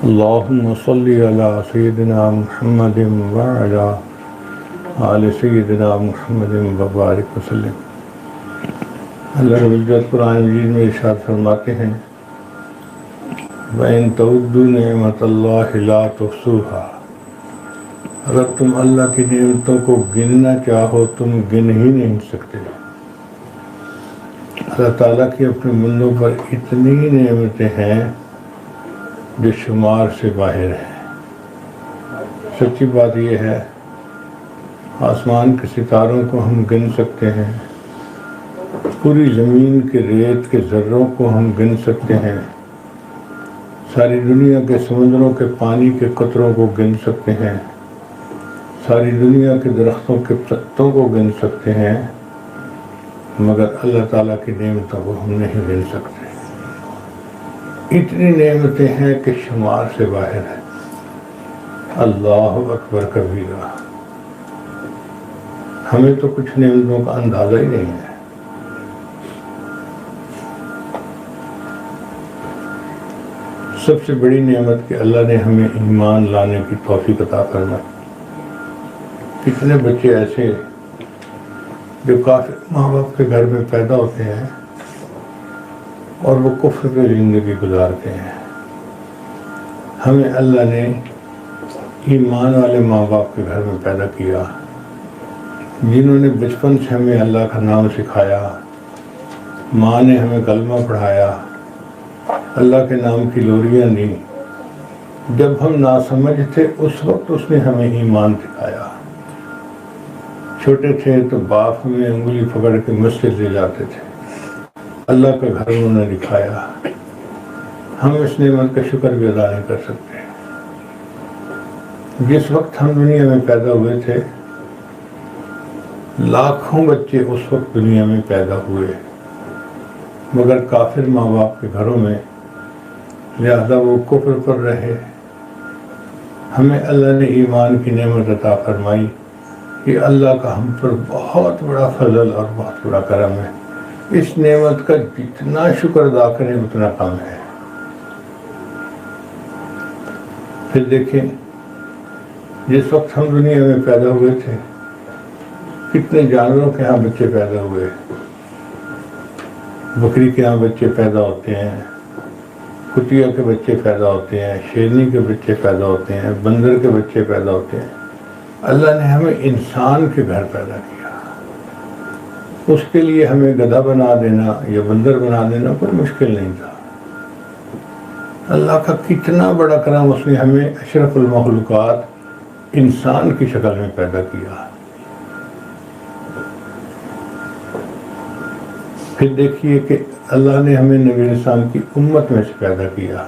اللهم صل على سيدنا محمد وعلى آل سيدنا محمد وبارک وسلم۔ اللہ رب العزت قرآن مجید میں ارشاد فرماتے ہیں وَإِن تَعُدُّوا نِعْمَتَ اللَّهِ لَا تُحْصُوهَا، اگر تم اللہ کی نعمتوں کو گننا چاہو تم گن ہی نہیں سکتے۔ اللہ تعالیٰ کی اپنے بندوں پر اتنی نعمتیں ہیں جو شمار سے باہر ہیں۔ سچی بات یہ ہے آسمان کے ستاروں کو ہم گن سکتے ہیں، پوری زمین کے ریت کے ذروں کو ہم گن سکتے ہیں، ساری دنیا کے سمندروں کے پانی کے قطروں کو گن سکتے ہیں، ساری دنیا کے درختوں کے پتوں کو گن سکتے ہیں، مگر اللہ تعالیٰ کی نعمتوں کو ہم نہیں گن سکتے۔ اتنی نعمتیں ہیں کہ شمار سے باہر ہے۔ اللہ اکبر کبیرہ، ہمیں تو کچھ نعمتوں کا اندازہ ہی نہیں ہے۔ سب سے بڑی نعمت کہ اللہ نے ہمیں ایمان لانے کی توفیق عطا فرمائی۔ کتنے بچے ایسے جو کافر ماں باپ کے گھر میں پیدا ہوتے ہیں اور وہ کفر پہ زندگی گزارتے ہیں۔ ہمیں اللہ نے ایمان والے ماں باپ کے گھر میں پیدا کیا، جنہوں نے بچپن سے ہمیں اللہ کا نام سکھایا، ماں نے ہمیں کلمہ پڑھایا، اللہ کے نام کی لوریاں دیں۔ جب ہم ناسمجھ تھے اس وقت اس نے ہمیں ایمان سکھایا۔ چھوٹے تھے تو باپ ہمیں انگلی پکڑ کے مسجد لے جاتے تھے، اللہ کا گھر انہوں نے دکھایا۔ ہم اس نعمت کا شکر بھی ادا نہیں کر سکتے۔ جس وقت ہم دنیا میں پیدا ہوئے تھے لاکھوں بچے اس وقت دنیا میں پیدا ہوئے، مگر کافر ماں باپ کے گھروں میں، لہذا وہ کفر پر رہے۔ ہمیں اللہ نے ایمان کی نعمت عطا فرمائی، یہ اللہ کا ہم پر بہت بڑا فضل اور بہت بڑا کرم ہے۔ اس نعمت کا جتنا شکر ادا کریں اتنا کم ہے۔ پھر دیکھیں جس وقت ہم دنیا میں پیدا ہوئے تھے کتنے جانوروں کے ہاں بچے پیدا ہوئے۔ بکری کے ہاں بچے پیدا ہوتے ہیں، کتیا کے بچے پیدا ہوتے ہیں، شیرنی کے بچے پیدا ہوتے ہیں، بندر کے بچے پیدا ہوتے ہیں۔ اللہ نے ہمیں انسان کے گھر پیدا کیا۔ اس کے لیے ہمیں گدھا بنا دینا یا بندر بنا دینا کوئی مشکل نہیں تھا۔ اللہ کا کتنا بڑا کرم، اس نے ہمیں اشرف المخلوقات انسان کی شکل میں پیدا کیا۔ پھر دیکھیے کہ اللہ نے ہمیں نبی السلام کی امت میں سے پیدا کیا۔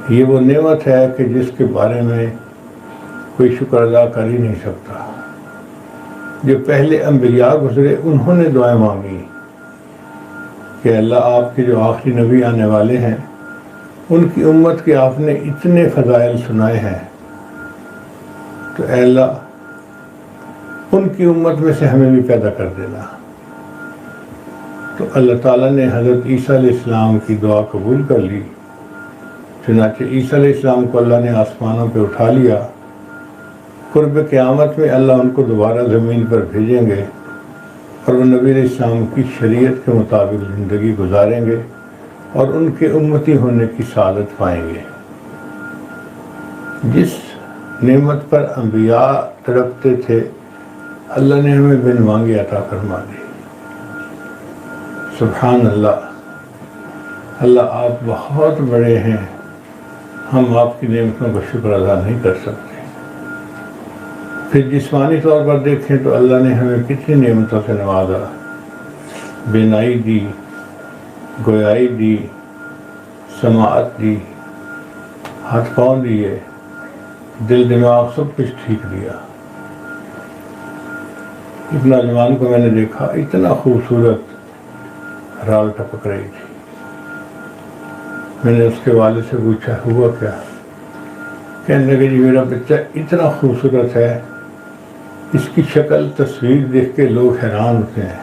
یہ وہ نعمت ہے کہ جس کے بارے میں کوئی شکر ادا کر ہی نہیں سکتا۔ جو پہلے انبیاء گزرے انہوں نے دعائیں مانگی کہ اللہ آپ کے جو آخری نبی آنے والے ہیں ان کی امت کے آپ نے اتنے فضائل سنائے ہیں، تو اے اللہ ان کی امت میں سے ہمیں بھی پیدا کر دینا۔ تو اللہ تعالیٰ نے حضرت عیسیٰ علیہ السلام کی دعا قبول کر لی۔ چنانچہ عیسیٰ علیہ السلام کو اللہ نے آسمانوں پہ اٹھا لیا۔ قرب قیامت میں اللہ ان کو دوبارہ زمین پر بھیجیں گے اور وہ نبی علیہ السلام کی شریعت کے مطابق زندگی گزاریں گے اور ان کے امتی ہونے کی سعادت پائیں گے۔ جس نعمت پر انبیاء تڑپتے تھے اللہ نے ہمیں بن مانگے عطا فرما دی۔ سبحان اللہ، اللہ آپ بہت بڑے ہیں، ہم آپ کی نعمتوں کا شکر ادا نہیں کر سکتے۔ پھر جسمانی طور پر دیکھیں تو اللہ نے ہمیں کتنی نعمتوں سے نوازا، بینائی دی، گویائی دی، سماعت دی، ہاتھ پاؤں دیے، دل دماغ سب کچھ ٹھیک دیا۔ ایک نوجوان کو میں نے دیکھا، اتنا خوبصورت رال ٹپک رہی تھی۔ میں نے اس کے والد سے پوچھا ہوا کیا؟ کہنے لگے جی میرا بچہ اتنا خوبصورت ہے، اس کی شکل تصویر دیکھ کے لوگ حیران ہوتے ہیں،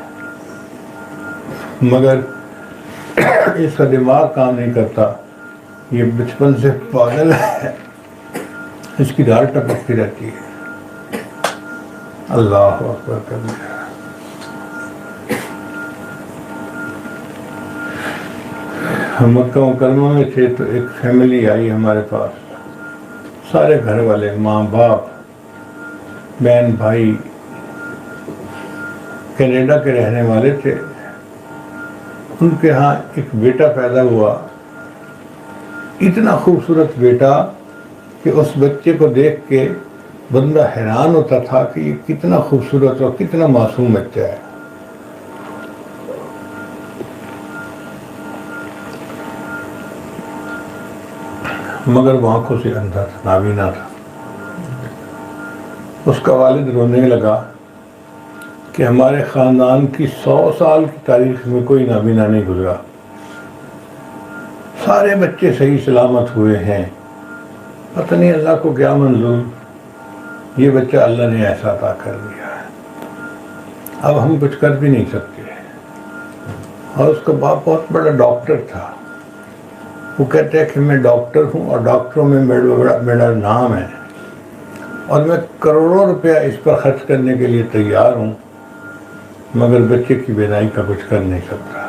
مگر اس کا دماغ کام نہیں کرتا، یہ بچپن سے پاگل ہے، اس کی دال ٹپکتی رہتی ہے۔ اللہ اکبر کبیرہ۔ ہم مکہ مکرمہ میں تھے تو ایک فیملی آئی ہمارے پاس، سارے گھر والے، ماں باپ، بہن بھائی، کینیڈا کے رہنے والے تھے۔ ان کے ہاں ایک بیٹا پیدا ہوا، اتنا خوبصورت بیٹا کہ اس بچے کو دیکھ کے بندہ حیران ہوتا تھا کہ یہ کتنا خوبصورت اور کتنا معصوم بچہ ہے۔ مگر وہ آنکھوں سے اندھا تھا، نابینا تھا۔ اس کا والد رونے لگا کہ ہمارے خاندان کی 100 سال کی تاریخ میں کوئی نابینا نہیں گزرا، سارے بچے صحیح سلامت ہوئے ہیں، پتہ نہیں اللہ کو کیا منظور، یہ بچہ اللہ نے ایسا عطا کر دیا ہے، اب ہم کچھ کر بھی نہیں سکتے۔ اور اس کا باپ بہت بڑا ڈاکٹر تھا، وہ کہتے ہیں کہ میں ڈاکٹر ہوں اور ڈاکٹروں میں میرا نام ہے، اور میں کروڑوں روپیہ اس پر خرچ کرنے کے لیے تیار ہوں، مگر بچے کی بینائی کا کچھ کر نہیں سکتا۔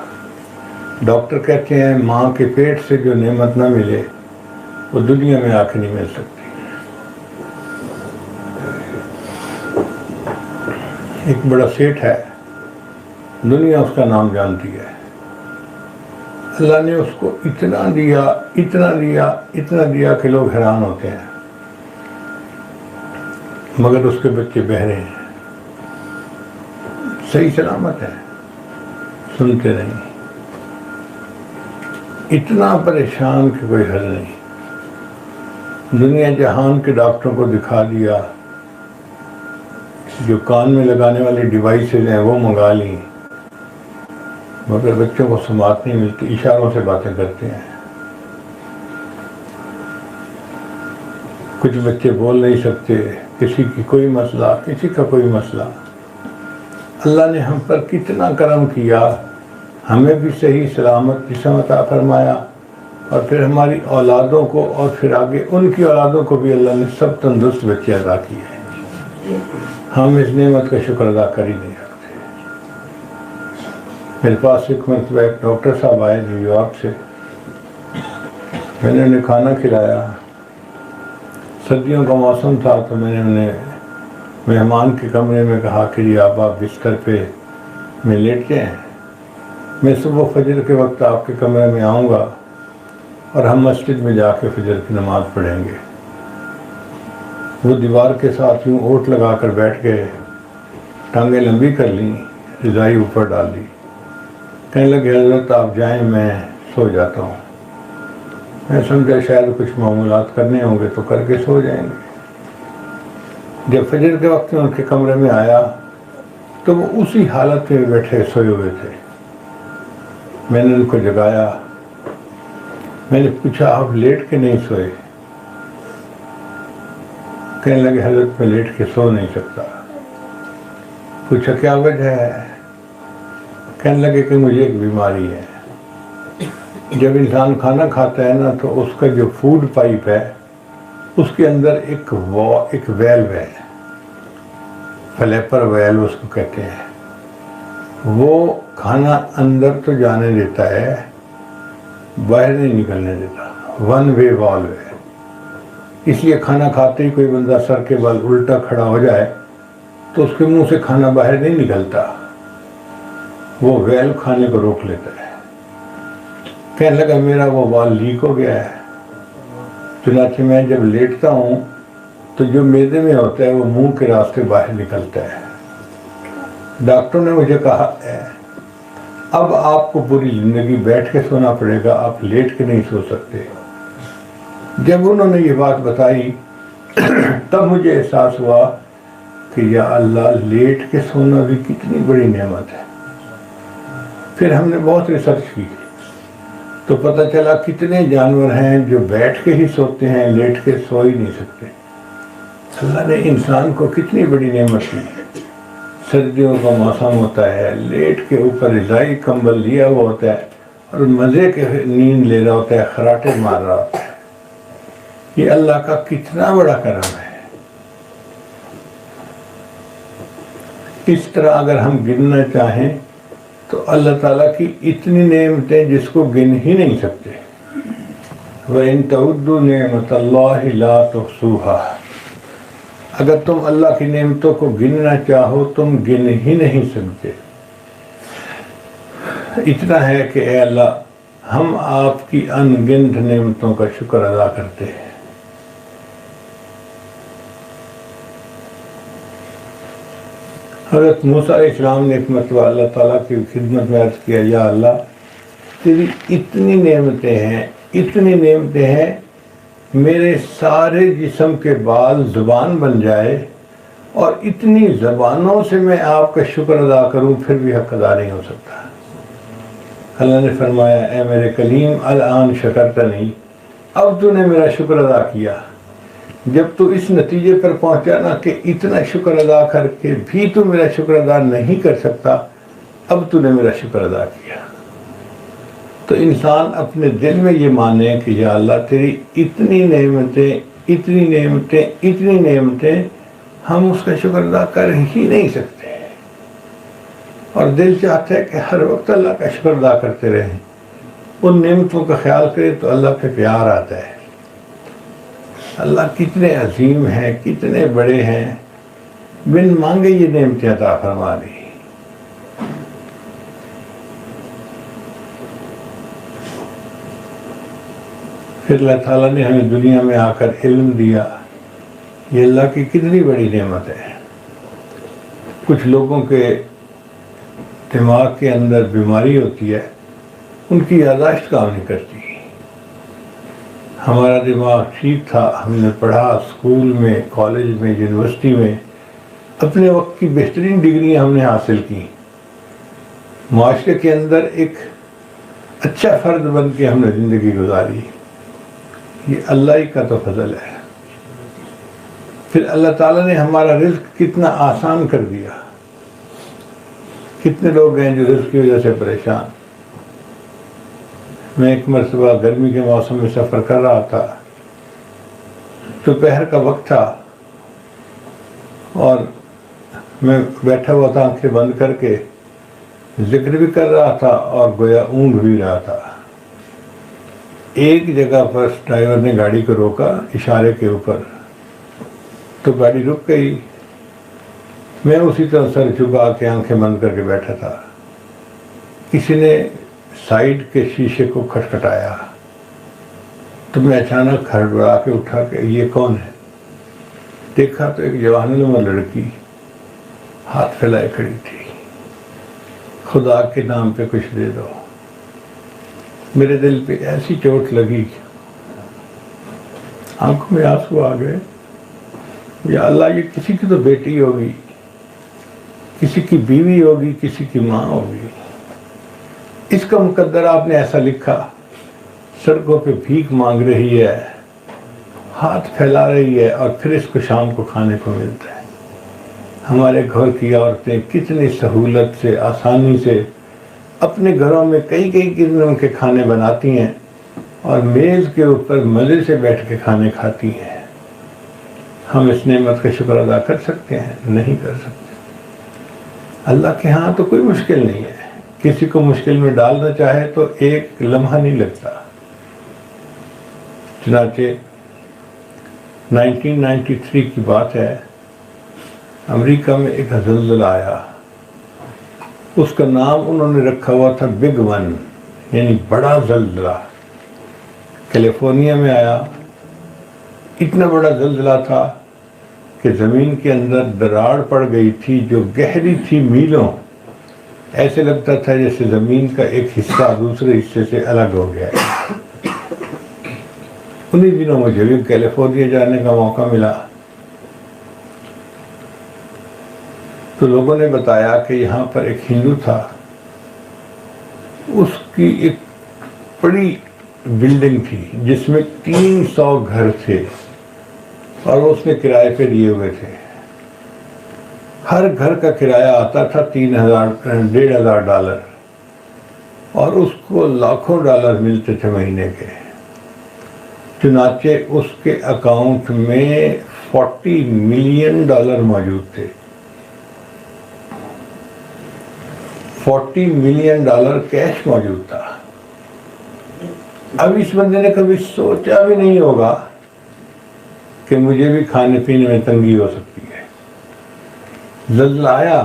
ڈاکٹر کہتے ہیں ماں کے پیٹ سے جو نعمت نہ ملے وہ دنیا میں آ کے نہیں مل سکتی۔ ایک بڑا سیٹ ہے، دنیا اس کا نام جانتی ہے، اللہ نے اس کو اتنا دیا اتنا دیا اتنا دیا کہ لوگ حیران ہوتے ہیں، مگر اس کے بچے بہرے ہیں، صحیح سلامت ہیں، سنتے نہیں، اتنا پریشان کہ کوئی حل نہیں۔ دنیا جہان کے ڈاکٹروں کو دکھا دیا، جو کان میں لگانے والی ڈیوائسز ہیں وہ منگا لی، مگر بچوں کو سماعت نہیں ملتی، اشاروں سے باتیں کرتے ہیں۔ کچھ بچے بول نہیں سکتے، کسی کی کوئی مسئلہ، کسی کا کوئی مسئلہ۔ اللہ نے ہم پر کتنا کرم کیا، ہمیں بھی صحیح سلامت جسم عطا فرمایا، اور پھر ہماری اولادوں کو اور پھر آگے ان کی اولادوں کو بھی اللہ نے سب تندرست بچے عطا کیے ہیں۔ ہم اس نعمت کا شکر ادا کر ہی نہیں سکتے۔ میرے پاس ایک مرتبہ ایک ڈاکٹر صاحب آئے نیو یارک سے، میں نے انہیں کھانا کھلایا، سردیوں کا موسم تھا تو میں نے انہیں مہمان کے کمرے میں کہا کہ جی آپ بستر پہ میں لیٹتے ہیں، میں صبح فجر کے وقت آپ کے کمرے میں آؤں گا اور ہم مسجد میں جا کے فجر کی نماز پڑھیں گے۔ وہ دیوار کے ساتھ یوں اوٹ لگا کر بیٹھ گئے، ٹانگیں لمبی کر لیں، رضائی اوپر ڈال دی، کہنے لگے حضرت آپ جائیں میں سو جاتا ہوں۔ میں سمجھا شاید کچھ معمولات کرنے ہوں گے تو کر کے سو جائیں گے۔ جب فجر کے وقت میں ان کے کمرے میں آیا تو وہ اسی حالت میں بیٹھے سوئے ہوئے تھے۔ میں نے ان کو جگایا، میں نے پوچھا آپ لیٹ کے نہیں سوئے؟ کہنے لگے حضرت میں لیٹ کے سو نہیں سکتا۔ پوچھا کیا وجہ ہے؟ کہنے لگے کہ مجھے ایک بیماری ہے، جب انسان کھانا کھاتا ہے نا تو اس کا جو فوڈ پائپ ہے اس کے اندر ایک ویلو ہے، فلیپر ویلو اس کو کہتے ہیں، وہ کھانا اندر تو جانے دیتا ہے، باہر نہیں نکلنے دیتا، ون وے والو ہے۔ اس لیے کھانا کھاتے ہی کوئی بندہ سر کے بل الٹا کھڑا ہو جائے تو اس کے منہ سے کھانا باہر نہیں نکلتا، وہ ویلو کھانے کو روک لیتا ہے۔ کہنے لگا میرا وہ وال لیک ہو گیا ہے، چنانچہ میں جب لیٹتا ہوں تو جو معدے میں ہوتا ہے وہ منہ کے راستے باہر نکلتا ہے۔ ڈاکٹر نے مجھے کہا ہے اب آپ کو پوری زندگی بیٹھ کے سونا پڑے گا، آپ لیٹ کے نہیں سو سکتے۔ جب انہوں نے یہ بات بتائی تب مجھے احساس ہوا کہ یا اللہ، لیٹ کے سونا بھی کتنی بڑی نعمت ہے۔ پھر ہم نے بہت ریسرچ کی تو پتہ چلا کتنے جانور ہیں جو بیٹھ کے ہی سوتے ہیں، لیٹ کے سو ہی نہیں سکتے۔ اللہ نے انسان کو کتنی بڑی نعمت دی۔ سردیوں کا موسم ہوتا ہے، لیٹ کے اوپر رضائی کمبل لیا ہوا ہوتا ہے اور مزے کے نیند لے رہا ہوتا ہے، خراٹے مار رہا ہوتا ہے۔ یہ اللہ کا کتنا بڑا کرم ہے۔ اس طرح اگر ہم گننا چاہیں تو اللہ تعالیٰ کی اتنی نعمتیں جس کو گن ہی نہیں سکتے۔ وَإِن تَعُدُّوا نِعْمَتَ اللَّهِ لَا تُحْصُوهَا، اگر تم اللہ کی نعمتوں کو گننا چاہو تم گن ہی نہیں سکتے۔ اتنا ہے کہ اے اللہ ہم آپ کی ان گنت نعمتوں کا شکر ادا کرتے ہیں۔ حضرت موسیٰ علیہ السلام نے ایک مرتبہ اللہ تعالیٰ کی خدمت میں عرض کیا، یا اللہ تیری اتنی نعمتیں ہیں، میرے سارے جسم کے بال زبان بن جائے اور اتنی زبانوں سے میں آپ کا شکر ادا کروں پھر بھی حق ادا نہیں ہو سکتا۔ اللہ نے فرمایا، اے میرے کلیم الآن شکرتنی، اب تو نے میرا شکر ادا کیا۔ جب تو اس نتیجے پر پہنچا نا کہ اتنا شکر ادا کر کے بھی تو میرا شکر ادا نہیں کر سکتا، اب تو نے میرا شکر ادا کیا۔ تو انسان اپنے دل میں یہ مانے کہ یا اللہ تیری اتنی نعمتیں ہم اس کا شکر ادا کر ہی نہیں سکتے، اور دل چاہتا ہے کہ ہر وقت اللہ کا شکر ادا کرتے رہیں، ان نعمتوں کا خیال کرے تو اللہ پہ پیار آتا ہے۔ اللہ کتنے عظیم ہیں، کتنے بڑے ہیں، بن مانگے یہ نعمتیں عطا فرما دی۔ پھر اللہ تعالیٰ نے ہمیں دنیا میں آ کر علم دیا، یہ اللہ کی کتنی بڑی نعمت ہے۔ کچھ لوگوں کے دماغ کے اندر بیماری ہوتی ہے، ان کی یادداشت کام نہیں کرتی۔ ہمارا دماغ ٹھیک تھا، ہم نے پڑھا اسکول میں، کالج میں، یونیورسٹی میں، اپنے وقت کی بہترین ڈگریاں ہم نے حاصل کی، معاشرے کے اندر ایک اچھا فرد بن کے ہم نے زندگی گزاری۔ یہ اللہ ہی کا تو فضل ہے۔ پھر اللہ تعالیٰ نے ہمارا رزق کتنا آسان کر دیا۔ کتنے لوگ ہیں جو رزق کی وجہ سے پریشان۔ میں ایک مرتبہ گرمی کے موسم میں سفر کر رہا تھا، دوپہر کا وقت تھا اور میں بیٹھا ہوا تھا آنکھیں بند کر کے، ذکر بھی کر رہا تھا اور گویا اونگ بھی رہا تھا۔ ایک جگہ پر ڈرائیور نے گاڑی کو روکا اشارے کے اوپر، تو گاڑی رک گئی۔ میں اسی طرح سر جھکا کے آنکھیں بند کر کے بیٹھا تھا۔ کسی نے سائیڈ کے شیشے کو کھٹکھٹایا تو میں اچانک ہڑبڑا کے اٹھا کہ یہ کون ہے؟ دیکھا تو ایک جوان العمر لڑکی ہاتھ پھیلائے کھڑی تھی، خدا کے نام پہ کچھ دے دو۔ میرے دل پہ ایسی چوٹ لگی، آنکھوں میں آنسو آ گئے۔ یا اللہ یہ کسی کی تو بیٹی ہوگی، کسی کی بیوی ہوگی، کسی کی ماں ہوگی، اس کا مقدر آپ نے ایسا لکھا، سڑکوں پہ بھیک مانگ رہی ہے، ہاتھ پھیلا رہی ہے، اور پھر اس کو شام کو کھانے کو ملتا ہے۔ ہمارے گھر کی عورتیں کتنی سہولت سے، آسانی سے اپنے گھروں میں کئی قسم کے کھانے بناتی ہیں اور میز کے اوپر مزے سے بیٹھ کے کھانے کھاتی ہیں۔ ہم اس نعمت کا شکر ادا کر سکتے ہیں؟ نہیں کر سکتے۔ اللہ کے ہاں تو کوئی مشکل نہیں ہے، کسی کو مشکل میں ڈالنا چاہے تو ایک لمحہ نہیں لگتا۔ چنانچہ 1993 کی بات ہے، امریکہ میں ایک زلزلہ آیا، اس کا نام انہوں نے رکھا ہوا تھا بگ ون، یعنی بڑا زلزلہ۔ کیلیفورنیا میں آیا، اتنا بڑا زلزلہ تھا کہ زمین کے اندر دراڑ پڑ گئی تھی جو گہری تھی میلوں، ایسے لگتا تھا جیسے زمین کا ایک حصہ دوسرے حصے سے الگ ہو گیا ہے۔ انہی دنوں مجھے بھی کیلیفورنیا جانے کا موقع ملا، تو لوگوں نے بتایا کہ یہاں پر ایک ہندو تھا، اس کی ایک بڑی بلڈنگ تھی جس میں 300 گھر تھے اور اس نے کرائے پہ دیے ہوئے تھے۔ ہر گھر کا کرایہ آتا تھا $1,500 اور اس کو لاکھوں ڈالر ملتے تھے مہینے کے۔ چنانچہ اس کے اکاؤنٹ میں $40 ملین موجود تھے، $40 ملین کیش موجود تھا۔ اب اس بندے نے کبھی سوچا بھی نہیں ہوگا کہ مجھے بھی کھانے پینے میں تنگی ہو سکتی ہے۔ زلزلہ آیا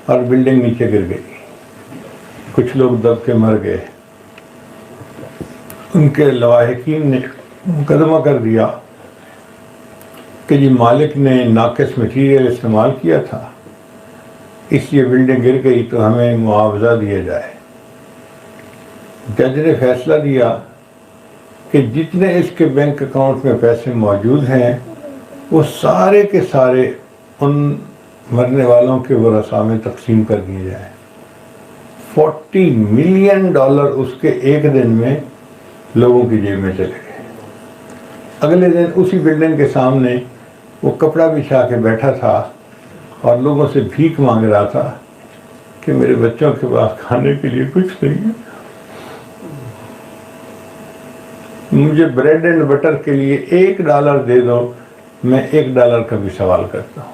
اور بلڈنگ نیچے گر گئی، کچھ لوگ دب کے مر گئے۔ ان کے لواحقین نے مقدمہ کر دیا کہ جی مالک نے ناقص مٹیریل استعمال کیا تھا، اس لیے بلڈنگ گر گئی تو ہمیں معاوضہ دیا جائے۔ جج نے فیصلہ دیا کہ جتنے اس کے بینک اکاؤنٹ میں پیسے موجود ہیں وہ سارے کے سارے ان مرنے والوں کے ورثاء میں تقسیم کر دیے جائیں۔ $40 ملین اس کے ایک دن میں لوگوں کی جیب میں چلے گئے۔ اگلے دن اسی بلڈنگ کے سامنے وہ کپڑا بچھا کے بیٹھا تھا اور لوگوں سے بھیک مانگ رہا تھا کہ میرے بچوں کے پاس کھانے کے لیے کچھ نہیں ہے، مجھے بریڈ اینڈ بٹر کے لیے $1 دے دو، میں $1 کا بھی سوال کرتا ہوں۔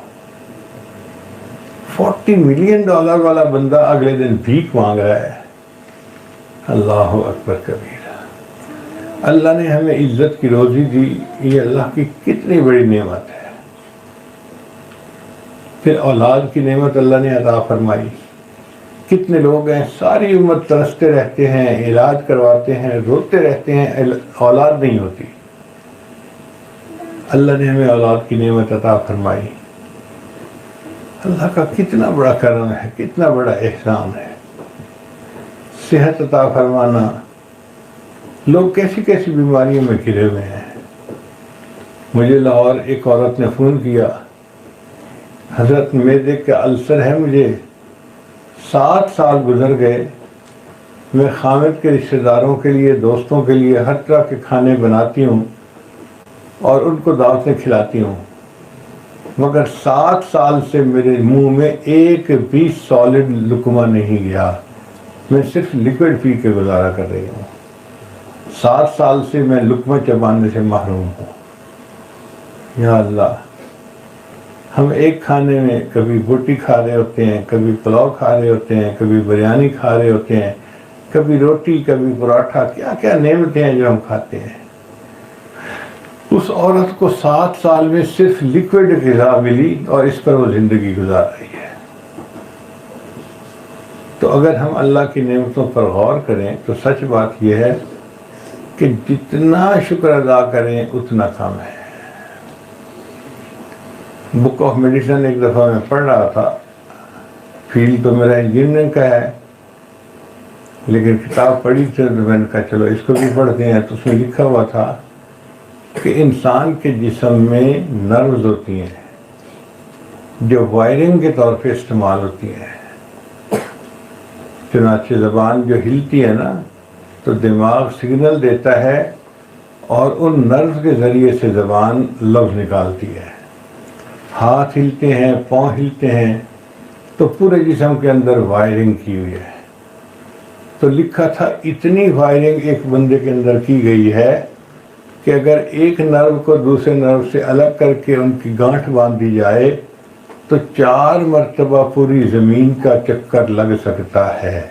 $40 ملین والا بندہ اگلے دن بھیک مانگ رہا ہے۔ اللہ اکبر کبیرہ۔ اللہ نے ہمیں عزت کی روزی دی، یہ اللہ کی کتنی بڑی نعمت ہے۔ پھر اولاد کی نعمت اللہ نے عطا فرمائی۔ کتنے لوگ ہیں ساری امت ترستے رہتے ہیں، علاج کرواتے ہیں، روتے رہتے ہیں، اولاد نہیں ہوتی۔ اللہ نے ہمیں اولاد کی نعمت عطا فرمائی۔ اللہ کا کتنا بڑا کرم ہے، کتنا بڑا احسان ہے۔ صحت عطا فرمانا، لوگ کیسی کیسی بیماریوں میں گھرے ہوئے ہیں۔ مجھے لاہور ایک عورت نے فون کیا، حضرت معدے کا السر ہے مجھے، 7 سال گزر گئے، میں خامد کے رشتہ داروں کے لیے، دوستوں کے لیے ہر طرح کے کھانے بناتی ہوں اور ان کو دعوتیں کھلاتی ہوں، مگر 7 سال سے میرے منہ میں ایک بھی سالڈ لقمہ نہیں گیا، میں صرف لکوڈ پی کے گزارا کر رہی ہوں۔ 7 سال سے میں لقمہ چبانے سے محروم ہوں۔ یا اللہ، ہم ایک کھانے میں کبھی بوٹی کھا رہے ہوتے ہیں، کبھی پلاؤ کھا رہے ہوتے ہیں، کبھی بریانی کھا رہے ہوتے ہیں، کبھی روٹی، کبھی پراٹھا، کیا کیا نعمتیں ہیں جو ہم کھاتے ہیں۔ اس عورت کو 7 سال میں صرف لکوڈ غذا ملی اور اس پر وہ زندگی گزار رہی ہے۔ تو اگر ہم اللہ کی نعمتوں پر غور کریں تو سچ بات یہ ہے کہ جتنا شکر ادا کریں اتنا کم ہے۔ بک آف میڈیسن ایک دفعہ میں پڑھ رہا تھا، فیلڈ تو میرا انجینئرنگ کا ہے، لیکن کتاب پڑھی تھی تو میں نے کہا چلو اس کو بھی پڑھتے ہیں۔ تو اس میں لکھا ہوا تھا کہ انسان کے جسم میں نروز ہوتی ہیں جو وائرنگ کے طور پہ استعمال ہوتی ہیں۔ چنانچہ زبان جو ہلتی ہے نا تو دماغ سگنل دیتا ہے اور ان نروز کے ذریعے سے زبان لفظ نکالتی ہے۔ ہاتھ ہلتے ہیں، پاؤں ہلتے ہیں تو پورے جسم کے اندر وائرنگ کی ہوئی ہے۔ تو لکھا تھا اتنی وائرنگ ایک بندے کے اندر کی گئی ہے کہ اگر ایک نرو کو دوسرے نرو سے الگ کر کے ان کی گانٹھ باندھ دی جائے تو 4 مرتبہ پوری زمین کا چکر لگ سکتا ہے۔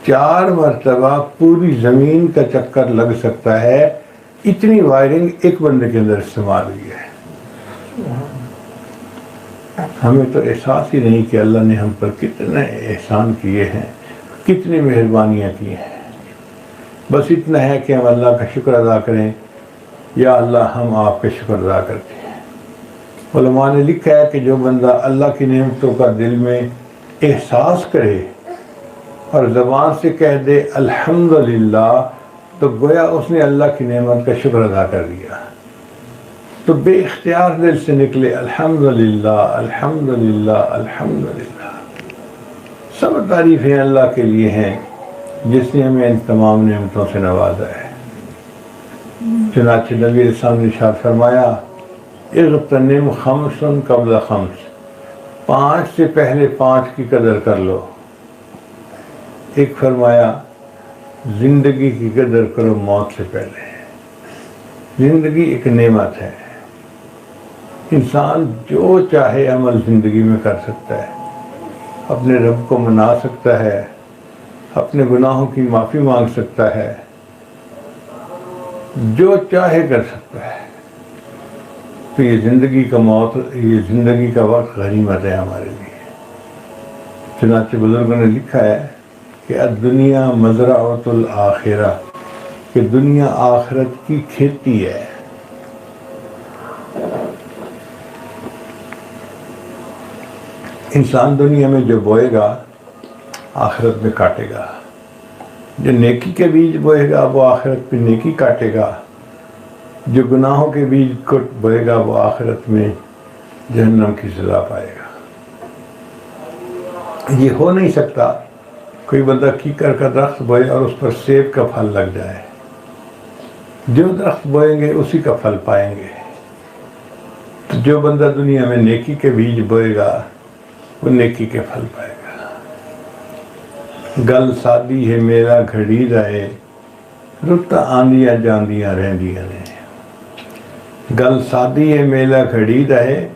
4 مرتبہ پوری زمین کا چکر لگ سکتا ہے، اتنی وائرنگ ایک بندے کے اندر استعمال ہوئی ہے۔ ہمیں تو احساس ہی نہیں کہ اللہ نے ہم پر کتنے احسان کیے ہیں، کتنی مہربانیاں کی ہیں۔ بس اتنا ہے کہ ہم اللہ کا شکر ادا کریں۔ یا اللہ، ہم آپ کا شکر ادا کرتے ہیں۔ علماء نے لکھا ہے کہ جو بندہ اللہ کی نعمتوں کا دل میں احساس کرے اور زبان سے کہہ دے الحمدللہ، تو گویا اس نے اللہ کی نعمت کا شکر ادا کر دیا۔ تو بے اختیار دل سے نکلے الحمدللہ الحمدللہ الحمدللہ۔ سب تعریفیں اللہ کے لیے ہیں جس نے ہمیں ان تمام نعمتوں سے نوازا ہے۔ چنانچہ نبی علیہ السلام نے ارشاد فرمایا اغتنم خمس قبل خمس، 5 سے پہلے 5 کی قدر کر لو۔ ایک فرمایا زندگی کی قدر کرو موت سے پہلے. زندگی ایک نعمت ہے. انسان جو چاہے عمل زندگی میں کر سکتا ہے، اپنے رب کو منا سکتا ہے، اپنے گناہوں کی معافی مانگ سکتا ہے، جو چاہے کر سکتا ہے. تو یہ زندگی کا وقت غنیمت ہے ہمارے لیے. چنانچہ بزرگوں نے لکھا ہے کہ الدنیا مزرعۃ الآخرہ، کہ دنیا آخرت کی کھیتی ہے. انسان دنیا میں جو بوئے گا آخرت میں کاٹے گا. جو نیکی کے بیج بوئے گا وہ آخرت میں نیکی کاٹے گا. جو گناہوں کے بیج کو بوئے گا وہ آخرت میں جہنم کی سزا پائے گا. یہ ہو نہیں سکتا کوئی بندہ کیکر کا درخت بوئے اور اس پر سیب کا پھل لگ جائے. جو درخت بوئیں گے اسی کا پھل پائیں گے. تو جو بندہ دنیا میں نیکی کے بیج بوئے گا وہ نیکی کے پھل پائے گا. گل سادی ہے میرا گھڑی رہے، رتا آندیاں جاندیاں رہندیاں نے. گل سادی ہے میلا گھڑی رہے،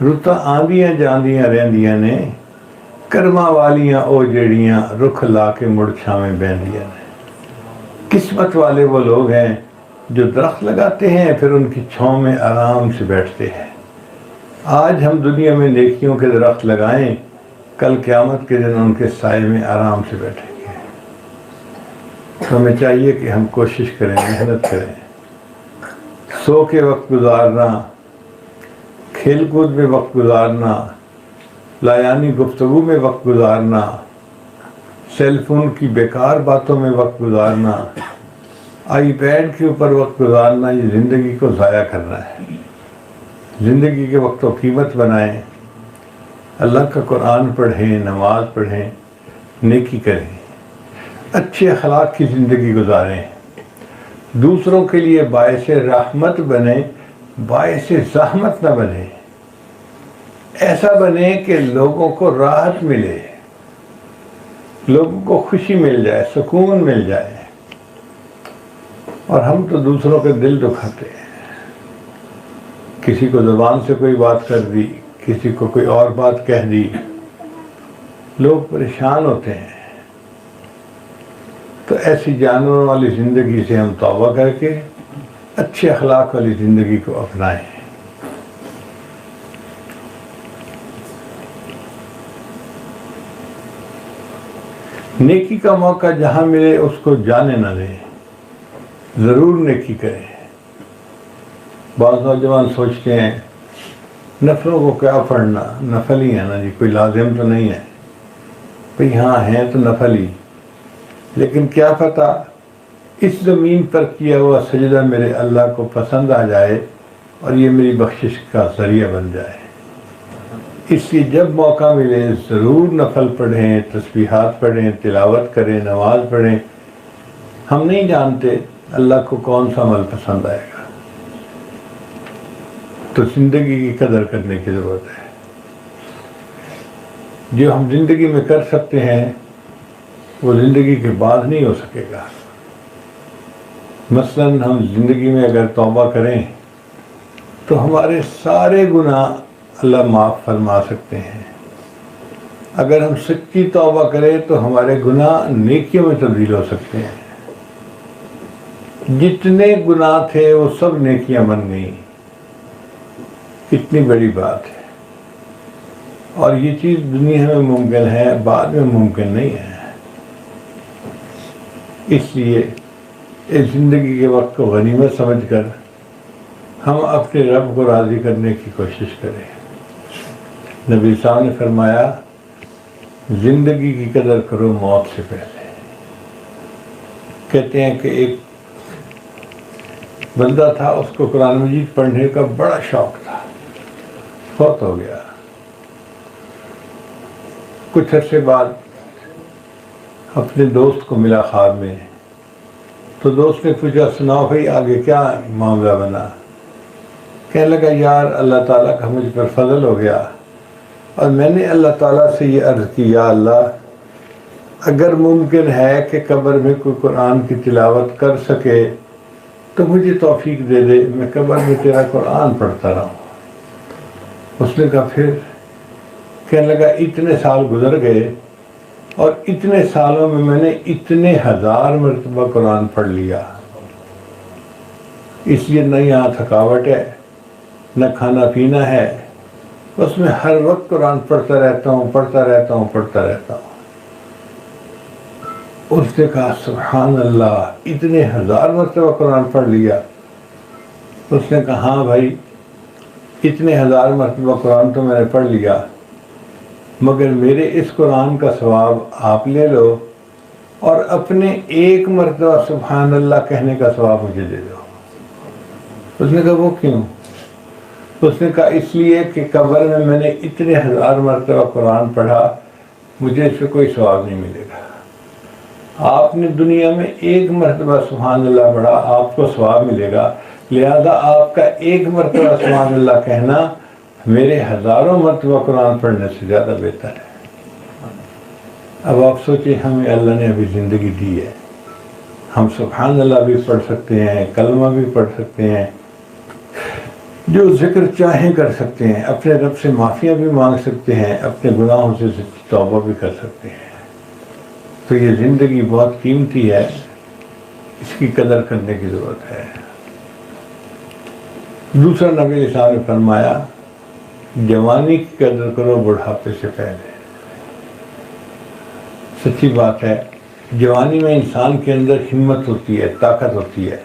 رتا آندیاں جاندیاں رہندیاں نے. کرما والیاں او جڑیاں رکھ لا کے مڑ چھاویں بہندیاں نے. قسمت والے وہ لوگ ہیں جو درخت لگاتے ہیں پھر ان کی چھاؤں میں آرام سے بیٹھتے ہیں. آج ہم دنیا میں نیکیوں کے درخت لگائیں، کل قیامت کے دن ان کے سائے میں آرام سے بیٹھیں گے. ہمیں چاہیے کہ ہم کوشش کریں، محنت کریں. سو کے وقت گزارنا، کھیل کود میں وقت گزارنا، لایانی گفتگو میں وقت گزارنا، سیل فون کی بیکار باتوں میں وقت گزارنا، آئی پیڈ کے اوپر وقت گزارنا، یہ زندگی کو ضائع کرنا ہے. زندگی کے وقت و قیمت بنائیں، اللہ کا قرآن پڑھیں، نماز پڑھیں، نیکی کریں، اچھے اخلاق کی زندگی گزاریں. دوسروں کے لیے باعث رحمت بنیں، باعث زحمت نہ بنیں. ایسا بنے کہ لوگوں کو راحت ملے، لوگوں کو خوشی مل جائے، سکون مل جائے. اور ہم تو دوسروں کے دل دکھاتے ہیں. کسی کو زبان سے کوئی بات کر دی، کسی کو کوئی اور بات کہہ دی، لوگ پریشان ہوتے ہیں. تو ایسی جانوروں والی زندگی سے ہم توبہ کر کے اچھے اخلاق والی زندگی کو اپنائیں. نیکی کا موقع جہاں ملے اس کو جانے نہ دیں، ضرور نیکی کریں. بعض نوجوان سوچتے ہیں نفلوں کو کیا پڑھنا، نفل ہی ہے نا جی، کوئی لازم تو نہیں ہے. بھئی ہاں ہیں تو نفل ہی، لیکن کیا پتہ اس زمین پر کیا ہوا سجدہ میرے اللہ کو پسند آ جائے اور یہ میری بخشش کا ذریعہ بن جائے. اس لیے جب موقع ملے ضرور نفل پڑھیں، تسبیحات پڑھیں، تلاوت کریں، نماز پڑھیں. ہم نہیں جانتے اللہ کو کون سا عمل پسند آئے گا. تو زندگی کی قدر کرنے کی ضرورت ہے. جو ہم زندگی میں کر سکتے ہیں وہ زندگی کے بعد نہیں ہو سکے گا. مثلاً ہم زندگی میں اگر توبہ کریں تو ہمارے سارے گناہ اللہ معاف فرما سکتے ہیں. اگر ہم سچی توبہ کریں تو ہمارے گناہ نیکیوں میں تبدیل ہو سکتے ہیں. جتنے گناہ تھے وہ سب نیکیاں بن گئیں. اتنی بڑی بات ہے. اور یہ چیز دنیا میں ممکن ہے، بعد میں ممکن نہیں ہے. اس لیے اس زندگی کے وقت کو غنیمت سمجھ کر ہم اپنے رب کو راضی کرنے کی کوشش کریں. نبی صاحب نے فرمایا زندگی کی قدر کرو موت سے پہلے. کہتے ہیں کہ ایک بندہ تھا، اس کو قرآن مجید پڑھنے کا بڑا شوق تھا، فوت ہو گیا. کچھ عرصے بعد اپنے دوست کو ملا خواب میں. تو دوست نے پوچھا سناؤ بھائی آگے کیا معاملہ بنا. کہنے لگا یار اللہ تعالیٰ کا مجھ پر فضل ہو گیا اور میں نے اللہ تعالیٰ سے یہ عرض کی یا اللہ اگر ممکن ہے کہ قبر میں کوئی قرآن کی تلاوت کر سکے تو مجھے توفیق دے دے، میں قبر میں تیرا قرآن پڑھتا رہوں۔ اس نے کہا پھر؟ کہنے لگا اتنے سال گزر گئے اور اتنے سالوں میں نے اتنے 1000 مرتبہ قرآن پڑھ لیا، اس لیے نہ یہاں تھکاوٹ ہے نہ کھانا پینا ہے، بس میں ہر وقت قرآن پڑھتا رہتا ہوں پڑھتا رہتا ہوں پڑھتا رہتا ہوں۔ اس نے کہا سبحان اللہ، اتنے 1000 مرتبہ قرآن پڑھ لیا؟ اس نے کہا ہاں بھائی، اتنے 1000 مرتبہ قرآن تو میں نے پڑھ لیا، مگر میرے اس قرآن کا ثواب آپ لے لو اور اپنے 1 مرتبہ سبحان اللہ کہنے کا ثواب مجھے دے دو۔ اس نے کہا وہ کیوں؟ اس نے کہا اس لیے کہ قبر میں نے اتنے 1000 مرتبہ قرآن پڑھا، مجھے اس پہ کوئی ثواب نہیں ملے گا۔ آپ نے دنیا میں 1 مرتبہ سبحان اللہ پڑھا، آپ کو ثواب ملے گا، لہذا آپ کا 1 مرتبہ سبحان اللہ کہنا میرے 1000 مرتبہ قرآن پڑھنے سے زیادہ بہتر ہے۔ اب آپ سوچیں، ہمیں اللہ نے ابھی زندگی دی ہے، ہم سبحان اللہ بھی پڑھ سکتے ہیں، کلمہ بھی پڑھ سکتے ہیں، جو ذکر چاہیں کر سکتے ہیں، اپنے رب سے معافیاں بھی مانگ سکتے ہیں، اپنے گناہوں سے توبہ بھی کر سکتے ہیں۔ تو یہ زندگی بہت قیمتی ہے، اس کی قدر کرنے کی ضرورت ہے۔ دوسرا نبی علیہ السلام نے فرمایا جوانی کی قدر کرو بڑھاپے سے پہلے۔ سچی بات ہے، جوانی میں انسان کے اندر ہمت ہوتی ہے، طاقت ہوتی ہے،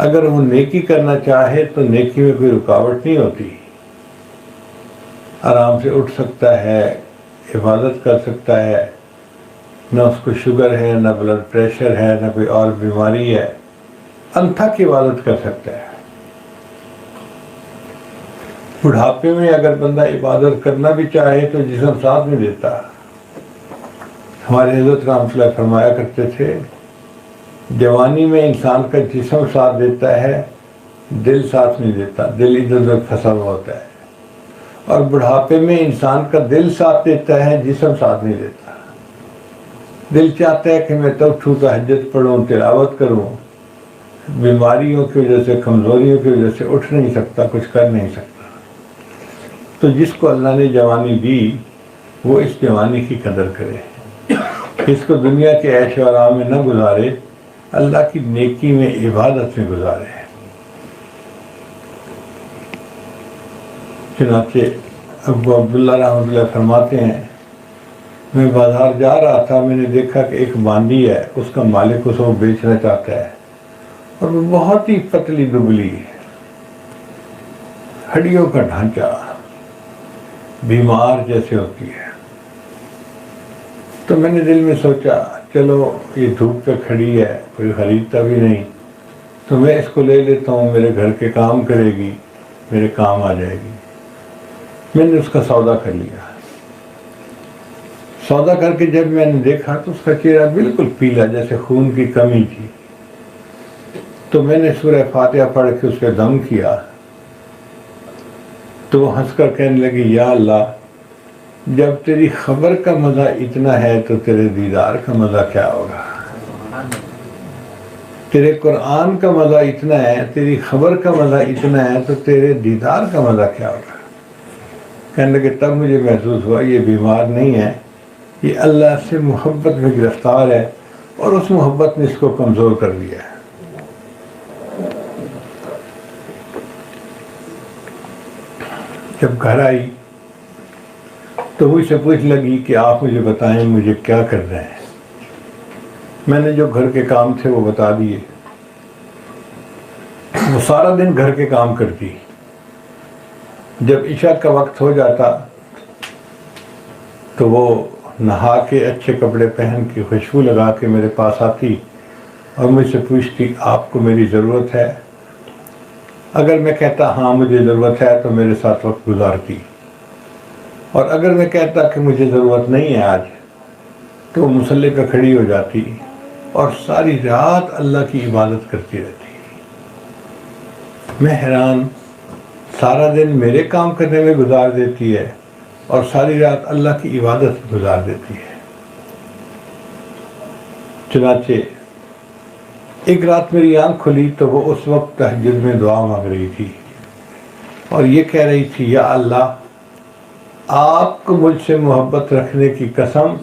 اگر وہ نیکی کرنا چاہے تو نیکی میں کوئی رکاوٹ نہیں ہوتی، آرام سے اٹھ سکتا ہے، عبادت کر سکتا ہے، نہ اس کو شوگر ہے، نہ بلڈ پریشر ہے، نہ کوئی اور بیماری ہے، انتھک عبادت کر سکتا ہے۔ بڑھاپے میں اگر بندہ عبادت کرنا بھی چاہے تو جسم ساتھ نہیں دیتا۔ ہمارے حضرت رحمۃ اللہ فرمایا کرتے تھے جوانی میں انسان کا جسم ساتھ دیتا ہے، دل ساتھ نہیں دیتا، دل ادھر ادھر پھنسا ہوا ہوتا ہے، اور بڑھاپے میں انسان کا دل ساتھ دیتا ہے، جسم ساتھ نہیں دیتا۔ دل چاہتا ہے کہ میں تب اٹھوں، تہجد پڑھوں، تلاوت کروں، بیماریوں کی وجہ سے، کمزوریوں کی وجہ سے اٹھ نہیں سکتا، کچھ کر نہیں سکتا۔ تو جس کو اللہ نے جوانی دی وہ اس جوانی کی قدر کرے، اس کو دنیا کے عیش و آرام میں نہ گزارے، اللہ کی نیکی میں، عبادت میں گزارے۔ چنانچہ ابو عبداللہ رحمۃ اللہ فرماتے ہیں میں بازار جا رہا تھا، میں نے دیکھا کہ ایک باندی ہے، اس کا مالک اس کو بیچنا چاہتا ہے، اور وہ بہت ہی پتلی دبلی، ہڈیوں کا ڈھانچہ، بیمار جیسے ہوتی ہے۔ تو میں نے دل میں سوچا چلو یہ دھوپ پہ کھڑی ہے، کوئی خریدتا بھی نہیں، تو میں اس کو لے لیتا ہوں، میرے گھر کے کام کرے گی، میرے کام آ جائے گی۔ میں نے اس کا سودا کر لیا۔ سودا کر کے جب میں نے دیکھا تو اس کا چہرہ بالکل پیلا، جیسے خون کی کمی تھی۔ تو میں نے سورہ فاتحہ پڑھ کے اس پہ دم کیا، تو وہ ہنس کر کہنے لگی یا اللہ، جب تیری خبر کا مزہ اتنا ہے تو تیرے دیدار کا مزہ کیا ہوگا؟ تیرے قرآن کا مزہ اتنا ہے، تیری خبر کا مزہ اتنا ہے تو تیرے دیدار کا مزہ کیا ہوگا؟ کہنے لگے تب مجھے محسوس ہوا یہ بیمار نہیں ہے، یہ اللہ سے محبت میں گرفتار ہے، اور اس محبت نے اس کو کمزور کر دیا ہے۔ جب گھر آئی تو وہ اسے پوچھ لگی کہ آپ مجھے بتائیں مجھے کیا کرنا ہے۔ میں نے جو گھر کے کام تھے وہ بتا دیے۔ وہ سارا دن گھر کے کام کرتی، جب عشاء کا وقت ہو جاتا تو وہ نہا کے اچھے کپڑے پہن کے خوشبو لگا کے میرے پاس آتی اور مجھ سے پوچھتی آپ کو میری ضرورت ہے؟ اگر میں کہتا ہاں مجھے ضرورت ہے تو میرے ساتھ وقت گزارتی، اور اگر میں کہتا کہ مجھے ضرورت نہیں ہے آج، تو وہ مصلی پہ کھڑی ہو جاتی اور ساری رات اللہ کی عبادت کرتی رہتی۔ میں حیران، سارا دن میرے کام کرنے میں گزار دیتی ہے اور ساری رات اللہ کی عبادت گزار دیتی ہے۔ چنانچہ ایک رات میری آنکھ کھلی تو وہ اس وقت تہجد میں دعا مانگ رہی تھی اور یہ کہہ رہی تھی، یا اللہ، آپ کو مجھ سے محبت رکھنے کی قسم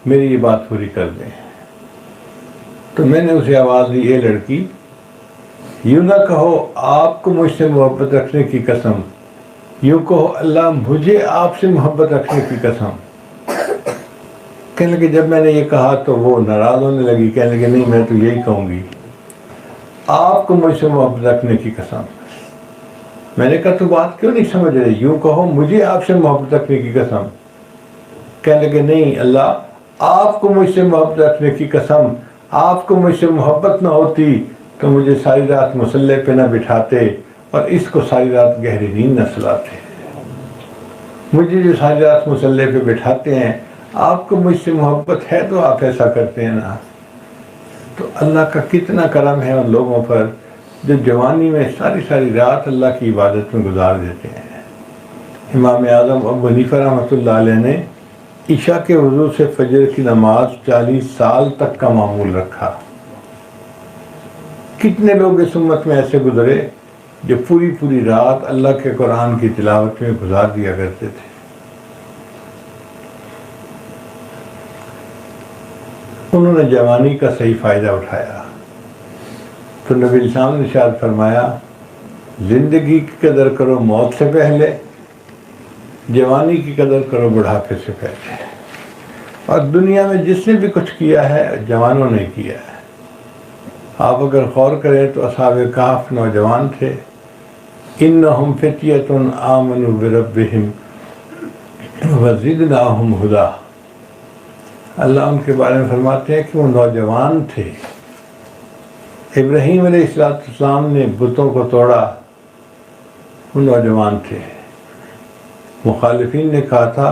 میری یہ بات پوری کر دیں۔ تو میں نے اسے آواز دی، اے لڑکی، یوں نہ کہو آپ کو مجھ سے محبت رکھنے کی قسم، یوں کہو اللہ مجھے آپ سے محبت رکھنے کی قسم۔ کہنے لگے جب میں نے یہ کہا تو وہ ناراض ہونے لگی، کہنے لگے نہیں میں تو یہی کہوں گی، آپ کو مجھ سے محبت رکھنے کی قسم۔ میں نے کہا تو بات کیوں نہیں سمجھ رہے، یوں کہو مجھے آپ سے محبت رکھنے کی قسم۔ کہنے لگے نہیں اللہ، آپ کو مجھ سے محبت رکھنے کی قسم، آپ کو مجھ سے محبت نہ ہوتی تو مجھے ساری رات مصلے پہ نہ بٹھاتے اور اس کو ساری رات گہری نیند نہ سلاتے۔ مجھے جو ساری رات مصلے پہ بٹھاتے ہیں، آپ کو مجھ سے محبت ہے تو آپ ایسا کرتے ہیں نا۔ تو اللہ کا کتنا کرم ہے ان لوگوں پر جو جوانی میں ساری رات اللہ کی عبادت میں گزار دیتے ہیں۔ امام اعظم ابو حنیفہ رحمۃ اللہ علیہ نے عشاء کے وضو سے فجر کی نماز 40 سال تک کا معمول رکھا۔ کتنے لوگ اس امت میں ایسے گزرے جو پوری رات اللہ کے قرآن کی تلاوت میں گزار دیا کرتے تھے۔ انہوں نے جوانی کا صحیح فائدہ اٹھایا تو نبی اسلام نے ارشاد فرمایا، زندگی کی قدر کرو موت سے پہلے، جوانی کی قدر کرو بڑھاپے سے پہلے۔ اور دنیا میں جس نے بھی کچھ کیا ہے جوانوں نے کیا ہے۔ آپ اگر غور کریں تو اصحاب کہف نوجوان تھے، انہم فتیۃ آمنوا بربہم وزدناہم ہدی۔ اللہ ان کے بارے میں فرماتے ہیں کہ وہ نوجوان تھے۔ ابراہیم علیہ السلام نے بتوں کو توڑا، وہ نوجوان تھے۔ مخالفین نے کہا تھا،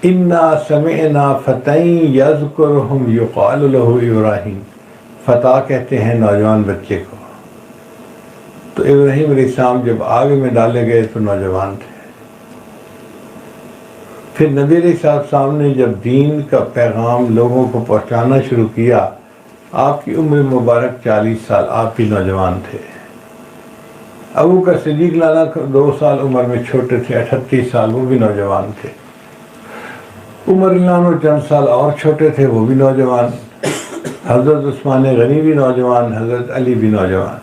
انا سمعنا فتى یذکرہم یقال لہ ابراہیم۔ فتح کہتے ہیں نوجوان بچے کو۔ تو ابراہیم علیہ السلام جب آگ میں ڈالے گئے تو نوجوان تھے۔ پھر نبی علیہ السلام نے جب دین کا پیغام لوگوں کو پہنچانا شروع کیا، آپ کی عمر مبارک 40 سال، آپ بھی نوجوان تھے۔ ابو بکر صدیق لانا 2 سال عمر میں چھوٹے تھے، 38 سال، وہ بھی نوجوان تھے۔ عمر لانا چند سال اور چھوٹے تھے، وہ بھی نوجوان۔ حضرت عثمان غنی بھی نوجوان، حضرت علی بھی نوجوان،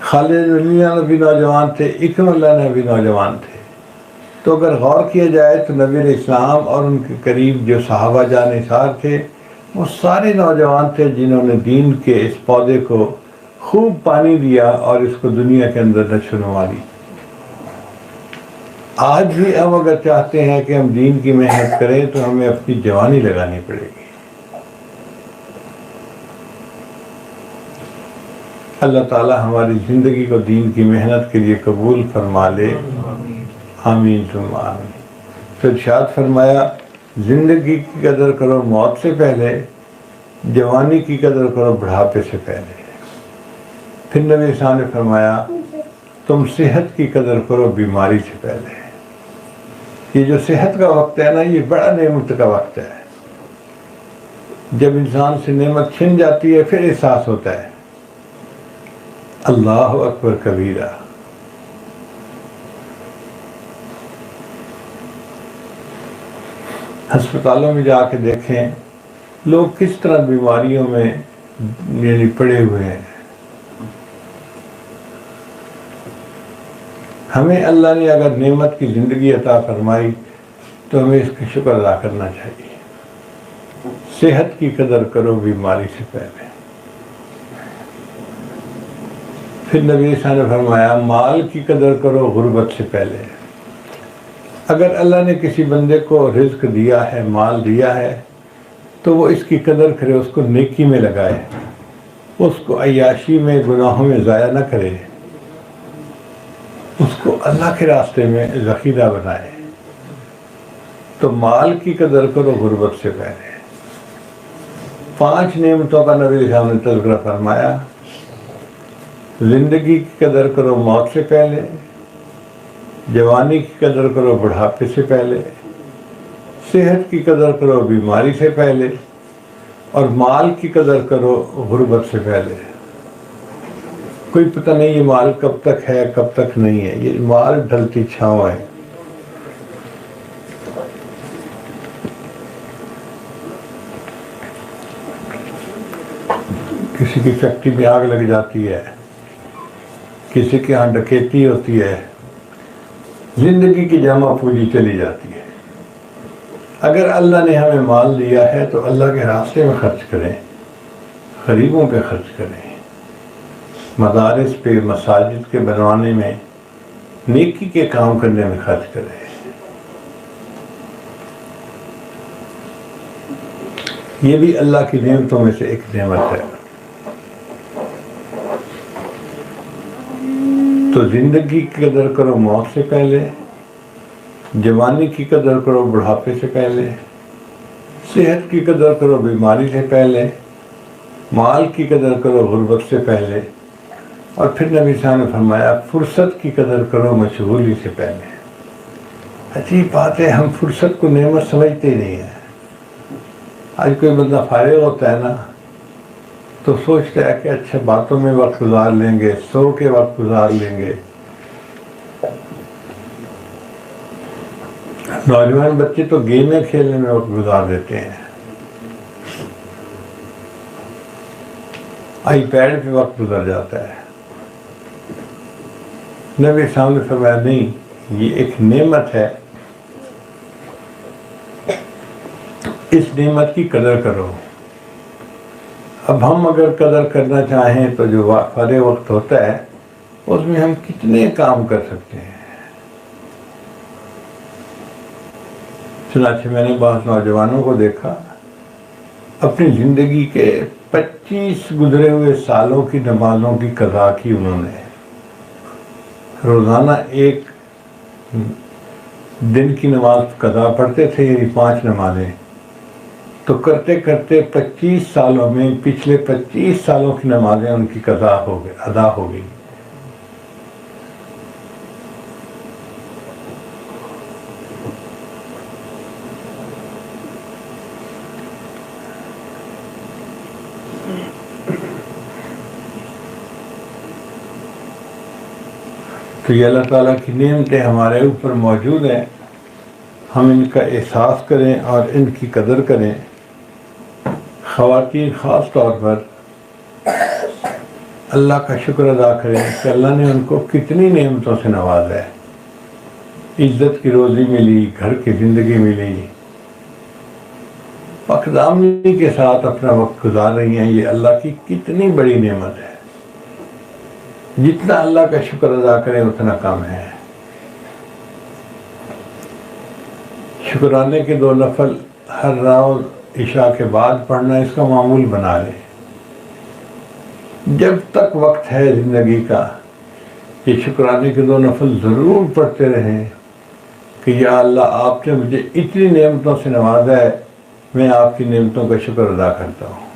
خالد رضی اللہ بھی نوجوان تھے، اکرمہ اللہ بھی نوجوان تھے۔ تو اگر غور کیا جائے تو نبی علیہ السلام اور ان کے قریب جو صحابہ جانثار تھے وہ سارے نوجوان تھے جنہوں نے دین کے اس پودے کو خوب پانی دیا اور اس کو دنیا کے اندر نشو نما دی۔ آج بھی ہم اگر چاہتے ہیں کہ ہم دین کی محنت کریں تو ہمیں اپنی جوانی لگانی پڑے گی۔ اللہ تعالی ہماری زندگی کو دین کی محنت کے لیے قبول فرما لے، آمین ثم آمین۔ تو ارشاد فرمایا، زندگی کی قدر کرو موت سے پہلے، جوانی کی قدر کرو بڑھاپے سے پہلے۔ پھر نبی صاحب نے فرمایا، تم صحت کی قدر کرو بیماری سے پہلے۔ یہ جو صحت کا وقت ہے نا، یہ بڑا نعمت کا وقت ہے۔ جب انسان سے نعمت چھن جاتی ہے پھر احساس ہوتا ہے۔ اللہ اکبر کبیرہ۔ ہسپتالوں میں جا کے دیکھیں لوگ کس طرح بیماریوں میں یعنی پڑے ہوئے ہیں۔ ہمیں اللہ نے اگر نعمت کی زندگی عطا فرمائی تو ہمیں اس کا شکر ادا کرنا چاہیے۔ صحت کی قدر کرو بیماری سے پہلے۔ پھر نبی صلی اللہ علیہ وسلم نے فرمایا، مال کی قدر کرو غربت سے پہلے۔ اگر اللہ نے کسی بندے کو رزق دیا ہے، مال دیا ہے، تو وہ اس کی قدر کرے، اس کو نیکی میں لگائے، اس کو عیاشی میں گناہوں میں ضائع نہ کرے، اس کو اللہ کے راستے میں ذخیرہ بنائے۔ تو مال کی قدر کرو غربت سے پہلے۔ 5 نعمتوں کا نبی صاحب نے تذکرہ فرمایا۔ زندگی کی قدر کرو موت سے پہلے، جوانی کی قدر کرو بڑھاپے سے پہلے، صحت کی قدر کرو بیماری سے پہلے، اور مال کی قدر کرو غربت سے پہلے. کوئی پتہ نہیں یہ مال کب تک ہے کب تک نہیں ہے. یہ مال ڈھلتی چھاؤں ہے. کسی کی فیکٹری میں آگ لگ جاتی ہے, کسی کے ہاں ڈکیتی ہوتی ہے, زندگی کی جمع پوجی چلی جاتی ہے. اگر اللہ نے ہمیں مال دیا ہے تو اللہ کے راستے میں خرچ کریں, غریبوں پہ خرچ کریں, مدارس پہ, مساجد کے بنوانے میں, نیکی کے کام کرنے میں خرچ کریں. یہ بھی اللہ کی نعمتوں میں سے ایک نعمت ہے. تو زندگی کی قدر کرو موت سے پہلے, جوانی کی قدر کرو بڑھاپے سے پہلے, صحت کی قدر کرو بیماری سے پہلے, مال کی قدر کرو غربت سے پہلے, اور پھر نبی صاحب نے فرمایا فرصت کی قدر کرو مشغولی سے پہلے. عجیب بات ہے, ہم فرصت کو نعمت سمجھتے ہی نہیں ہیں. آج کوئی بندہ فارغ ہوتا ہے نا تو سوچتا ہے کہ اچھا باتوں میں وقت گزار لیں گے, سو کے وقت گزار لیں گے. نوجوان بچے تو گیمیں کھیلنے میں وقت گزار دیتے ہیں, آئی پیڈ پہ وقت گزر جاتا ہے. نبی صاحب نے فرمایا نہیں, یہ ایک نعمت ہے, اس نعمت کی قدر کرو. اب ہم اگر قدر کرنا چاہیں تو جو فارغ وقت ہوتا ہے اس میں ہم کتنے کام کر سکتے ہیں. چنانچہ میں نے بعض نوجوانوں کو دیکھا, اپنی زندگی کے 25 گزرے ہوئے سالوں کی نمازوں کی قضا کی. انہوں نے روزانہ ایک دن کی نماز قضا پڑھتے تھے, یعنی 5 نمازیں. تو کرتے کرتے 25 سالوں میں پچھلے 25 سالوں کی نمازیں ان کی قضا ادا ہو گئی. تو یہ اللہ تعالیٰ کی نعمتیں ہمارے اوپر موجود ہیں, ہم ان کا احساس کریں اور ان کی قدر کریں. خواتین خاص طور پر اللہ کا شکر ادا کریں کہ اللہ نے ان کو کتنی نعمتوں سے نوازا ہے. عزت کی روزی ملی, گھر کی زندگی ملی, پاکدامنی کے ساتھ اپنا وقت گزار رہی ہیں. یہ اللہ کی کتنی بڑی نعمت ہے. جتنا اللہ کا شکر ادا کریں اتنا کم ہے. شکرانے کے 2 نفل ہر روز عشاء کے بعد پڑھنا اس کا معمول بنا لیں. جب تک وقت ہے زندگی کا یہ شکرانے کے 2 نفل ضرور پڑھتے رہیں کہ یا اللہ آپ نے مجھے اتنی نعمتوں سے نوازا ہے, میں آپ کی نعمتوں کا شکر ادا کرتا ہوں.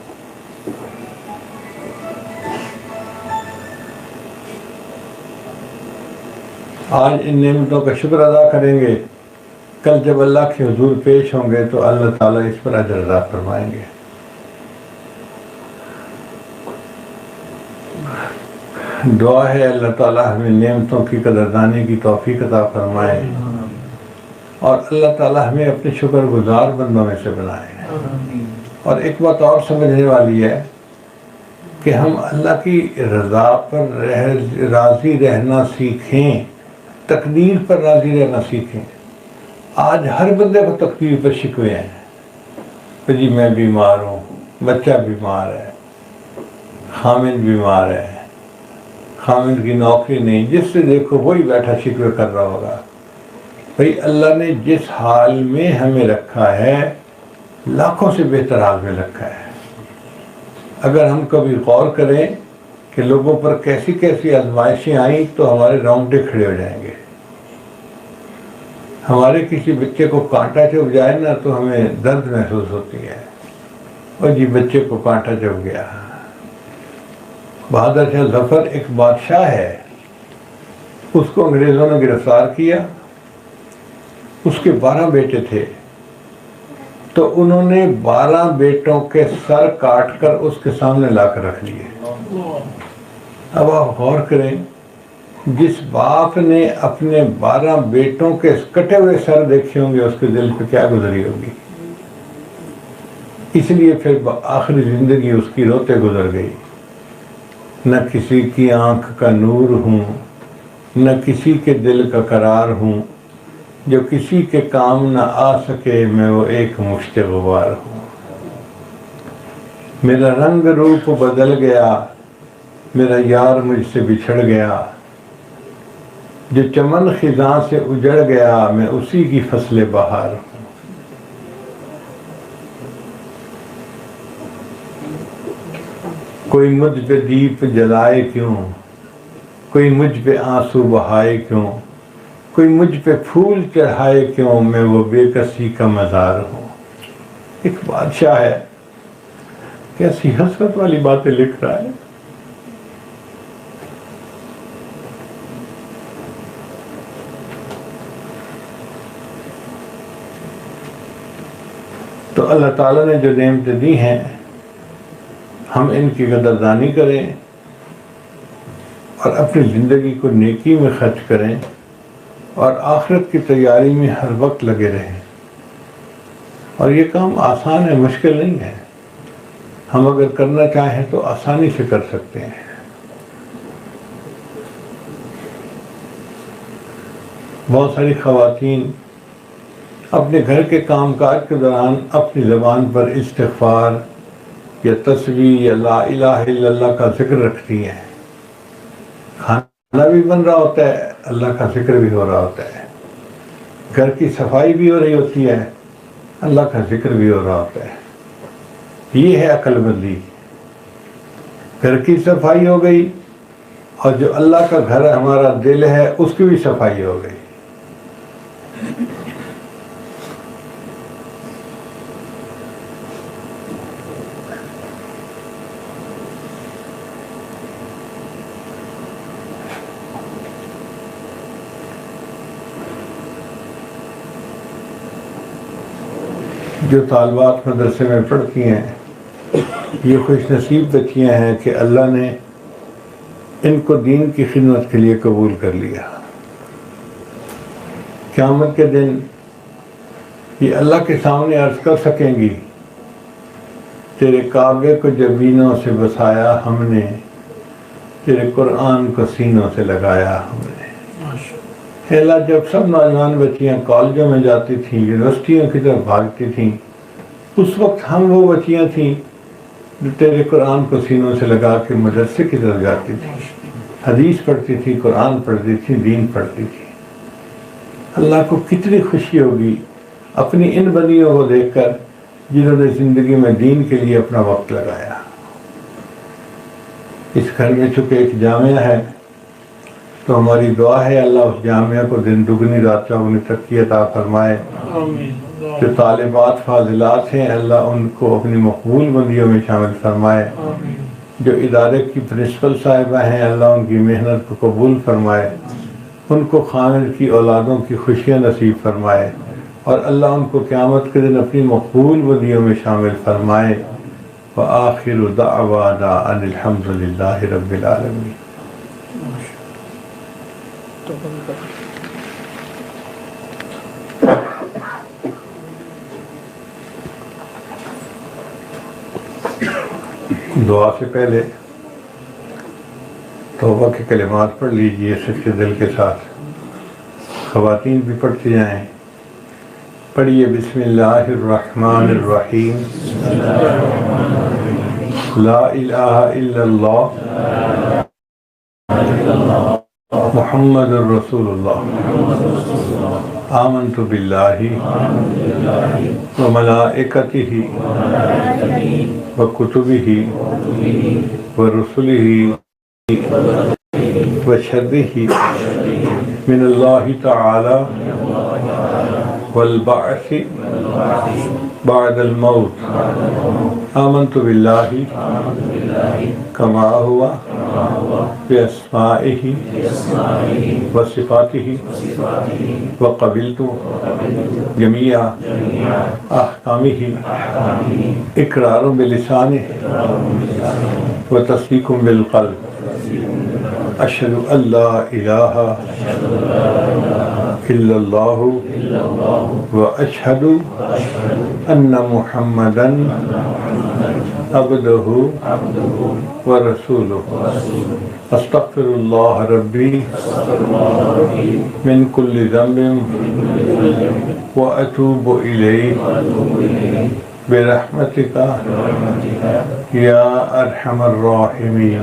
آج ان نعمتوں کا شکر ادا کریں گے, کل جب اللہ کے حضور پیش ہوں گے تو اللہ تعالیٰ اس پر اجر عطا فرمائیں گے. دعا ہے اللہ تعالیٰ ہمیں نعمتوں کی قدردانی کی توفیق عطا فرمائے, اور اللہ تعالیٰ ہمیں اپنے شکر گزار بندوں میں سے بنائے. اور ایک بات اور سمجھنے والی ہے کہ ہم اللہ کی رضا پر راضی رہنا سیکھیں, تقدیر پر راضی رہنا سیکھیں. آج ہر بندے کو تقدیر پر شکوے ہیں کہ جی میں بیمار ہوں, بچہ بیمار ہے, خامد بیمار ہے, خامد کی نوکری نہیں, جس سے دیکھو وہی بیٹھا شکوے کر رہا ہوگا. بھئی اللہ نے جس حال میں ہمیں رکھا ہے لاکھوں سے بہتر حال میں رکھا ہے. اگر ہم کبھی غور کریں کہ لوگوں پر کیسی کیسی آزمائشیں آئیں تو ہمارے رونگٹے کھڑے ہو جائیں گے. ہمارے کسی بچے کو کانٹا چبھ جائے نا تو ہمیں درد محسوس ہوتی ہے, اور جی بچے کو کانٹا چبھ گیا. بہادر شاہ ظفر ایک بادشاہ ہے, اس کو انگریزوں نے گرفتار کیا. اس کے 12 بیٹے تھے, تو انہوں نے 12 بیٹوں کے سر کاٹ کر اس کے سامنے لا کر رکھ لیے۔ اب آپ غور کریں، جس باپ نے اپنے 12 بیٹوں کے کٹے ہوئے سر دیکھے ہوں گے اس کے دل پہ کیا گزری ہوگی۔ اس لیے پھر آخری زندگی اس کی روتے گزر گئی۔ نہ کسی کی آنکھ کا نور ہوں، نہ کسی کے دل کا قرار ہوں، جو کسی کے کام نہ آ سکے میں وہ ایک مشت غبار ہوں۔ میرا رنگ روپ بدل گیا، میرا یار مجھ سے بچھڑ گیا، جو چمن خزاں سے اجڑ گیا میں اسی کی فصل بہار ہوں۔ کوئی مجھ پہ دیپ جلائے کیوں، کوئی مجھ پہ آنسو بہائے کیوں، کوئی مجھ پہ پھول چڑھائے کیوں، میں وہ بے کسی کا مزار ہوں۔ ایک بادشاہ ہے، کیسی حسرت والی باتیں لکھ رہا ہے۔ تو اللہ تعالیٰ نے جو نعمتیں دی ہیں ہم ان کی قدردانی کریں اور اپنی زندگی کو نیکی میں خرچ کریں اور آخرت کی تیاری میں ہر وقت لگے رہیں۔ اور یہ کام آسان ہے، مشکل نہیں ہے۔ ہم اگر کرنا چاہیں تو آسانی سے کر سکتے ہیں۔ بہت ساری خواتین اپنے گھر کے کام کاج کے دوران اپنی زبان پر استغفار یا تسبیح یا لا الہ الا اللہ کا ذکر رکھتی ہیں۔ کھانا بھی بن رہا ہوتا ہے، اللہ کا ذکر بھی ہو رہا ہوتا ہے، گھر کی صفائی بھی ہو رہی ہوتی ہے، اللہ کا ذکر بھی ہو رہا ہوتا ہے۔ یہ ہے عقل مندی۔ گھر کی صفائی ہو گئی اور جو اللہ کا گھر ہمارا دل ہے اس کی بھی صفائی ہو گئی۔ جو طالبات مدرسے میں پڑھتی ہیں یہ خوش نصیب بچیاں ہیں کہ اللہ نے ان کو دین کی خدمت کے لیے قبول کر لیا۔ قیامت کے دن یہ اللہ کے سامنے عرض کر سکیں گی، تیرے کعبے کو جبینوں سے بسایا ہم نے، تیرے قرآن کو سینوں سے لگایا ہم نے۔ اے اللہ، جب سب نوجوان بچیاں کالجوں میں جاتی تھیں، یونیورسٹیوں کی طرف بھاگتی تھیں، اس وقت ہم وہ بچیاں تھیں جو تیرے قرآن کو سینوں سے لگا کے مدرسے کی طرف جاتی تھیں، حدیث پڑھتی تھی، قرآن پڑھتی تھی، دین پڑھتی تھی۔ اللہ کو کتنی خوشی ہوگی اپنی ان بندیوں کو دیکھ کر جنہوں نے زندگی میں دین کے لیے اپنا وقت لگایا۔ اس گھر میں چونکہ ایک جامعہ ہے تو ہماری دعا ہے اللہ اس جامعہ کو دن دگنی رات چوگنی ترقی عطا فرمائے۔ جو طالبات فاضلات ہیں اللہ ان کو اپنی مقبول بندیوں میں شامل فرمائے۔ جو ادارے کی پرنسپل صاحبہ ہیں اللہ ان کی محنت کو قبول فرمائے، ان کو خامد کی اولادوں کی خوشیاں نصیب فرمائے اور اللہ ان کو قیامت کے دن اپنی مقبول بندیوں میں شامل فرمائے۔ وآخر دعوانا ان الحمد للہ رب العالمین۔ دعا سے پہلے توبہ کے کلمات پڑھ لیجئے سچے دل کے ساتھ، خواتین بھی پڑھتی جائیں۔ پڑھیے بسم اللہ الرحمن الرحیم۔ لا الہ الا اللہ محمد الرسول اللہ۔ آمنت باللہ وملائکتہ وکتبہ ورسلہ وشہدہ من اللہ تعالی والبعث بعد الموت آمنت باللہ کما ہوا بأسمائه وصفاته وقبلت جميع أحكامه إقرار بلسانه وتصديق بالقلب أشهد أن لا إله إلا الله وأشهد أن محمدا عبده ورسوله أستغفر الله ربي من كل ذنب وأتوب إليه برحمتك يا أرحم الراحمين۔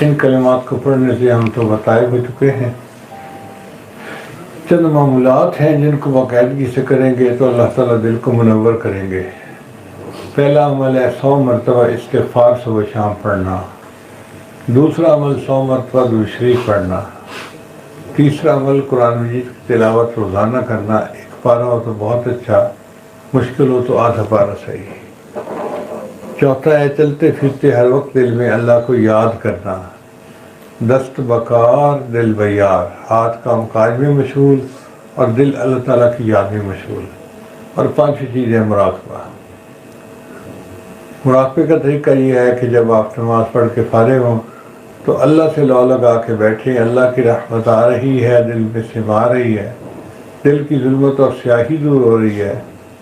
ان کلمات کو پڑھنے سے ہم تو بتائے بھی چکے ہیں، چند معمولات ہیں جن کو باقاعدگی سے کریں گے تو اللہ تعالیٰ دل کو منور کریں گے۔ پہلا عمل ہے 100 مرتبہ استغفار صبح شام پڑھنا، دوسرا عمل 100 مرتبہ درود شریف پڑھنا، تیسرا عمل قرآن مجید کی تلاوت روزانہ کرنا، ایک پارہ ہو تو بہت اچھا، مشکل ہو تو آدھا پارہ صحیح۔ چوتھا ہے چلتے پھرتے ہر وقت دل میں اللہ کو یاد کرنا، دست بکار دل بیار، ہاتھ کام کاج میں مشغول اور دل اللہ تعالیٰ کی یاد میں مشغول۔ اور پانچویں چیز ہے مراقبہ۔ مراقبے کا طریقہ یہ ہے کہ جب آپ نماز پڑھ کے فارغ ہوں تو اللہ سے لو لگا کے بیٹھیں، اللہ کی رحمت آ رہی ہے، دل میں سما رہی ہے، دل کی ظلمت اور سیاہی دور ہو رہی ہے،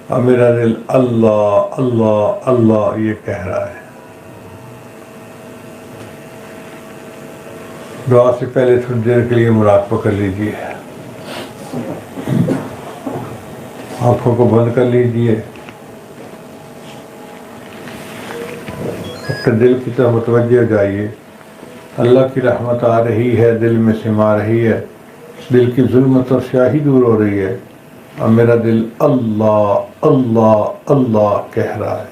اور میرا دل اللہ اللہ اللہ یہ کہہ رہا ہے۔ دعا سے پہلے تھوڑی دیر کے لیے مراقبہ کر لیجیے، آنکھوں کو بند کر لیجیے، اپنے دل کی طرف متوجہ ہو جائیے۔ اللہ کی رحمت آ رہی ہے، دل میں سما رہی ہے، دل کی ظلمت اور سیاہی دور ہو رہی ہے، اور میرا دل اللہ اللہ اللہ کہہ رہا ہے۔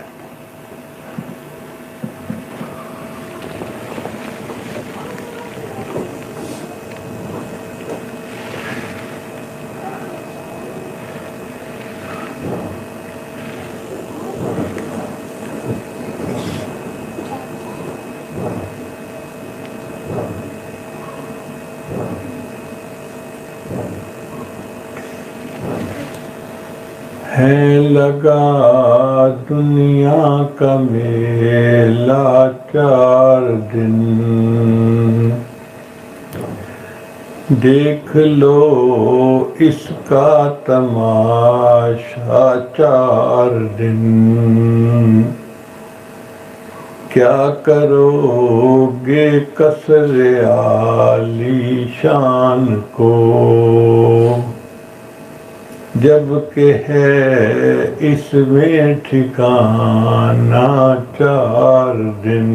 ہے لگا دنیا کا میلہ 4 دن، دیکھ لو اس کا تماشا 4 دن، کیا کرو گے قصر عالی شان کو، جب کہ ہے اس میں ٹھکانہ 4 دن۔